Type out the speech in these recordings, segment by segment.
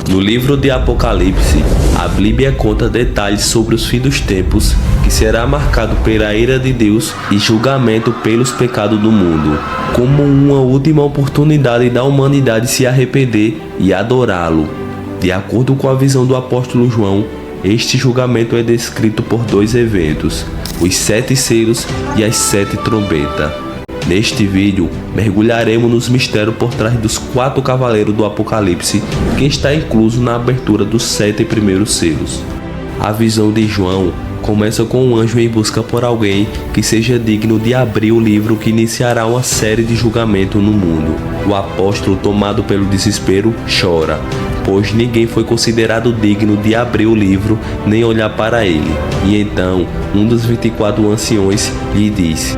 No livro de Apocalipse, a Bíblia conta detalhes sobre os fins dos tempos, que será marcado pela ira de Deus e julgamento pelos pecados do mundo, como uma última oportunidade da humanidade se arrepender e adorá-lo. De acordo com a visão do apóstolo João, este julgamento é descrito por dois eventos, os 7 selos e as 7 trombetas. Neste vídeo, mergulharemos nos mistérios por trás dos 4 cavaleiros do Apocalipse, que está incluso na abertura dos 7 primeiros selos. A visão de João começa com um anjo em busca por alguém que seja digno de abrir o livro que iniciará uma série de julgamentos no mundo. O apóstolo, tomado pelo desespero, chora, pois ninguém foi considerado digno de abrir o livro nem olhar para ele. E então, um dos 24 anciões lhe diz: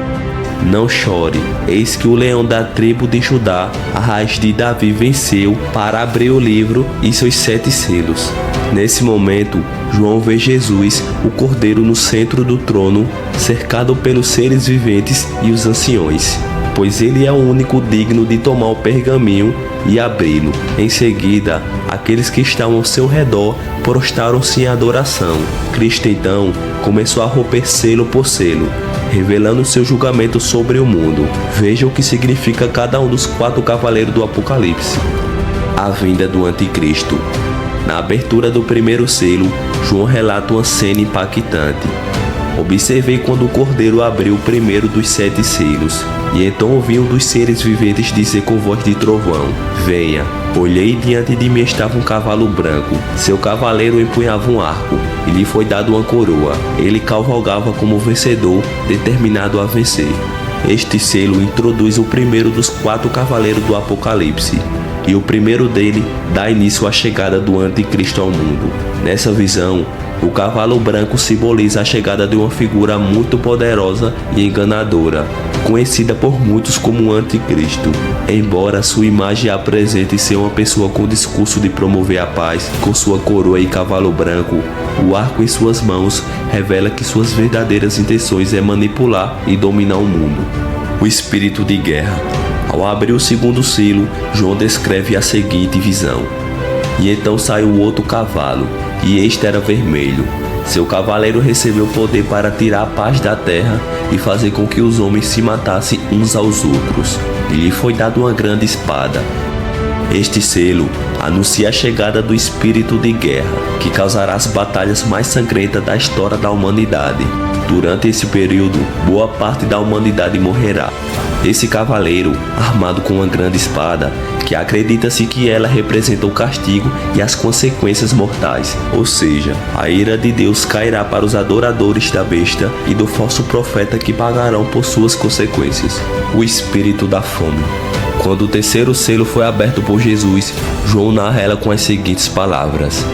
"Não chore, eis que o leão da tribo de Judá, a raiz de Davi, venceu para abrir o livro e seus 7 selos." Nesse momento, João vê Jesus, o Cordeiro, no centro do trono, cercado pelos seres viventes e os anciões, pois ele é o único digno de tomar o pergaminho e abri-lo. Em seguida, aqueles que estavam ao seu redor prostraram-se em adoração. Cristo então começou a romper selo por selo, revelando seu julgamento sobre o mundo. Veja o que significa cada um dos 4 cavaleiros do Apocalipse. A vinda do Anticristo. Na abertura do primeiro selo, João relata uma cena impactante. "Observei quando o Cordeiro abriu o primeiro dos 7 selos, e então ouvi um dos seres viventes dizer com voz de trovão: 'Venha.' Olhei e diante de mim estava um cavalo branco. Seu cavaleiro empunhava um arco, e lhe foi dado uma coroa. Ele cavalgava como vencedor, determinado a vencer." Este selo introduz o primeiro dos 4 cavaleiros do Apocalipse, e o primeiro dele dá início à chegada do Anticristo ao mundo. Nessa visão, o cavalo branco simboliza a chegada de uma figura muito poderosa e enganadora, conhecida por muitos como o Anticristo. Embora sua imagem apresente ser uma pessoa com discurso de promover a paz, com sua coroa e cavalo branco, o arco em suas mãos revela que suas verdadeiras intenções é manipular e dominar o mundo. O espírito de guerra. Ao abrir o segundo selo, João descreve a seguinte visão: "E então saiu outro cavalo, e este era vermelho. Seu cavaleiro recebeu poder para tirar a paz da terra e fazer com que os homens se matassem uns aos outros. E lhe foi dada uma grande espada." Este selo anuncia a chegada do espírito de guerra, que causará as batalhas mais sangrentas da história da humanidade. Durante esse período, boa parte da humanidade morrerá. Esse cavaleiro, armado com uma grande espada, que acredita-se que ela representa o castigo e as consequências mortais, ou seja, a ira de Deus cairá para os adoradores da besta e do falso profeta, que pagarão por suas consequências. O espírito da fome. Quando o terceiro selo foi aberto por Jesus, João narra ela com as seguintes palavras: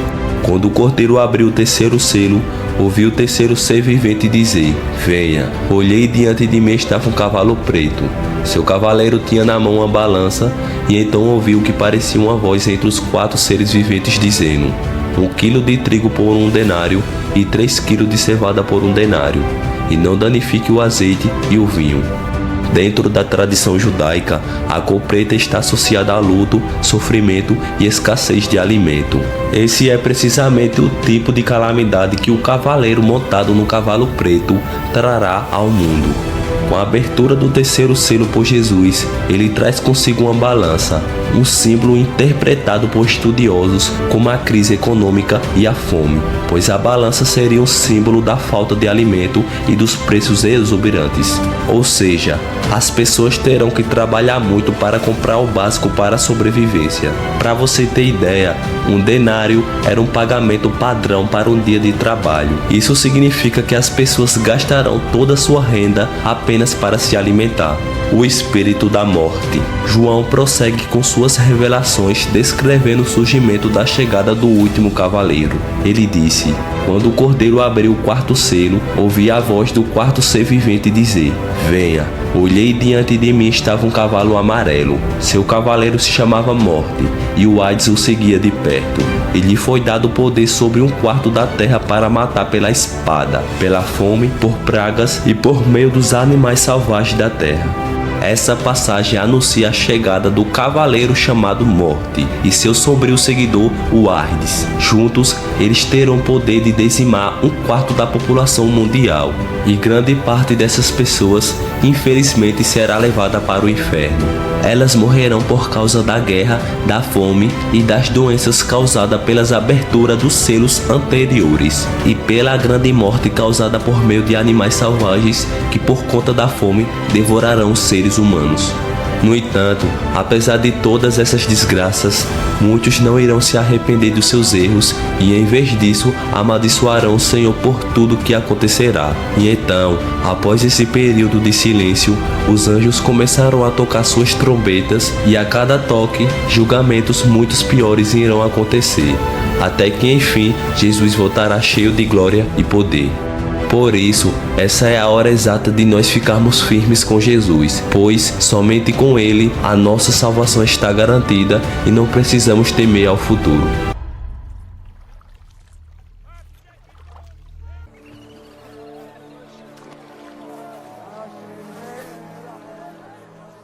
"Quando o Cordeiro abriu o terceiro selo, ouvi o terceiro ser vivente dizer: 'Venha.' Olhei e diante de mim estava um cavalo preto. Seu cavaleiro tinha na mão uma balança, e então ouvi o que parecia uma voz entre os 4 seres viventes dizendo: 1 quilo de trigo por 1 denário e 3 quilos de cevada por 1 denário, e não danifique o azeite e o vinho." Dentro da tradição judaica, a cor preta está associada a luto, sofrimento e escassez de alimento. Esse é precisamente o tipo de calamidade que o cavaleiro montado no cavalo preto trará ao mundo. Com a abertura do terceiro selo por Jesus, ele traz consigo uma balança, um símbolo interpretado por estudiosos como a crise econômica e a fome, pois a balança seria um símbolo da falta de alimento e dos preços exorbitantes. Ou seja, as pessoas terão que trabalhar muito para comprar o básico para a sobrevivência. Para você ter ideia, 1 denário era um pagamento padrão para um dia de trabalho. Isso significa que as pessoas gastarão toda a sua renda apenas para se alimentar. O espírito da morte. João prossegue com suas revelações, descrevendo o surgimento da chegada do último cavaleiro. Ele disse: "Quando o Cordeiro abriu o 4º selo, ouvi a voz do 4º ser vivente dizer: 'Venha.' Olhei e diante de mim estava um cavalo amarelo. Seu cavaleiro se chamava Morte, e o Hades o seguia de perto. E lhe foi dado poder sobre 1/4 da terra para matar pela espada, pela fome, por pragas e por meio dos animais selvagens da terra." Essa passagem anuncia a chegada do cavaleiro chamado Morte e seu sombrio seguidor, o Hades. Juntos, eles terão o poder de dizimar 1/4 da população mundial, e grande parte dessas pessoas, infelizmente, será levada para o inferno. Elas morrerão por causa da guerra, da fome e das doenças causadas pelas aberturas dos selos anteriores, e pela grande morte causada por meio de animais selvagens que, por conta da fome, devorarão os seres humanos. No entanto, apesar de todas essas desgraças, muitos não irão se arrepender dos seus erros e, em vez disso, amaldiçoarão o Senhor por tudo que acontecerá. E então, após esse período de silêncio, os anjos começarão a tocar suas trombetas e a cada toque, julgamentos muito piores irão acontecer, até que enfim Jesus voltará cheio de glória e poder. Por isso, essa é a hora exata de nós ficarmos firmes com Jesus, pois somente com Ele a nossa salvação está garantida e não precisamos temer ao futuro.